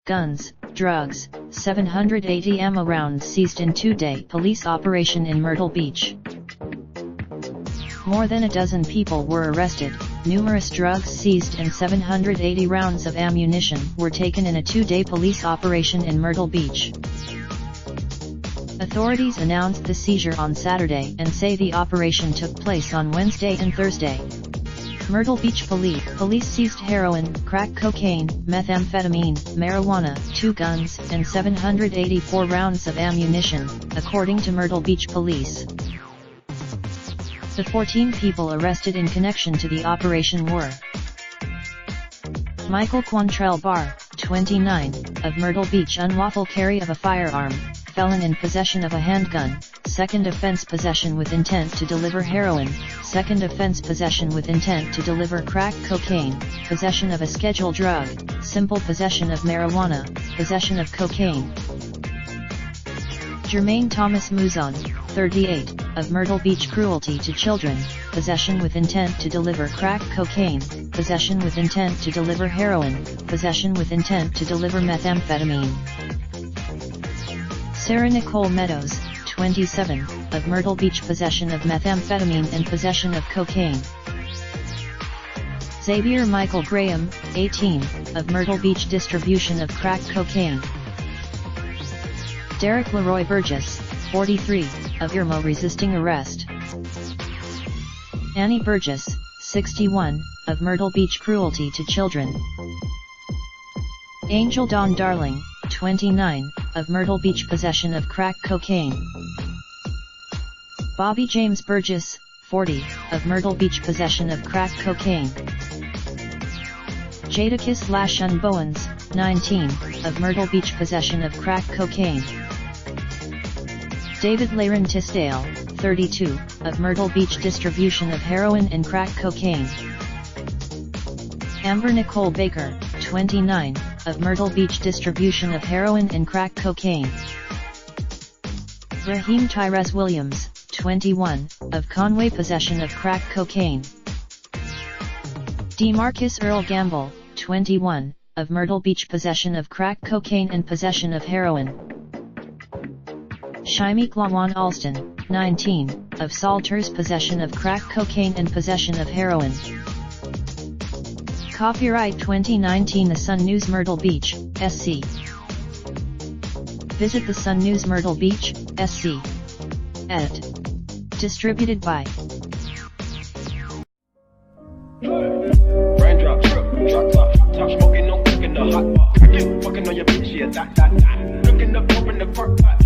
Guns, drugs, 780 ammo rounds seized in two-day police operation in Myrtle Beach. More than a dozen people were arrested, numerous drugs seized and 780 rounds of ammunition were taken in a two-day police operation in Myrtle Beach. Authorities announced the seizure on Saturday and say the operation took place on Wednesday and Thursday. Myrtle Beach police seized heroin, crack cocaine, methamphetamine, marijuana, 2 guns, and 784 rounds of ammunition, according to Myrtle Beach police. The 14 people arrested in connection to the operation were Michael Quantrell Barr, 29, of Myrtle Beach, unlawful carry of a firearm, felon in possession of a handgun, second offense possession with intent to deliver heroin, second offense possession with intent to deliver crack cocaine, possession of a scheduled drug, simple possession of marijuana, possession of cocaine. Jermaine Thomas Muzon, 38, of Myrtle Beach, cruelty to children, possession with intent to deliver crack cocaine, possession with intent to deliver heroin, possession with intent to deliver methamphetamine. Sarah Nicole Meadows, 27, of Myrtle Beach, possession of methamphetamine and possession of cocaine. Xavier Michael Graham, 18, of Myrtle Beach, distribution of crack cocaine. Derek Leroy Burgess, 43, of Irmo, resisting arrest. Annie Burgess, 61, of Myrtle Beach, cruelty to children. Angel Dawn Darling, 29, of Myrtle Beach, possession of crack cocaine. Bobby James Burgess, 40, of Myrtle Beach, possession of crack cocaine. Jadakiss Lashun Bowens, 19, of Myrtle Beach, possession of crack cocaine. David Laren Tisdale, 32, of Myrtle Beach, distribution of heroin and crack cocaine. Amber Nicole Baker, 29, of Myrtle Beach, distribution of heroin and crack cocaine. Raheem Tyrese Williams, 21, of Conway, possession of crack cocaine. DeMarcus Earl Gamble, 21, of Myrtle Beach, possession of crack cocaine and possession of heroin. Shaimique Lawan Alston, 19, of Salters, possession of crack cocaine and possession of heroin. Copyright 2019 The Sun News Myrtle Beach, SC. Visit The Sun News Myrtle Beach, SC. Distributed by Raindrop, drop top smoking, no cooking the hot pot. Fucking on your bitch, yeah, that. Looking up, open the park pot.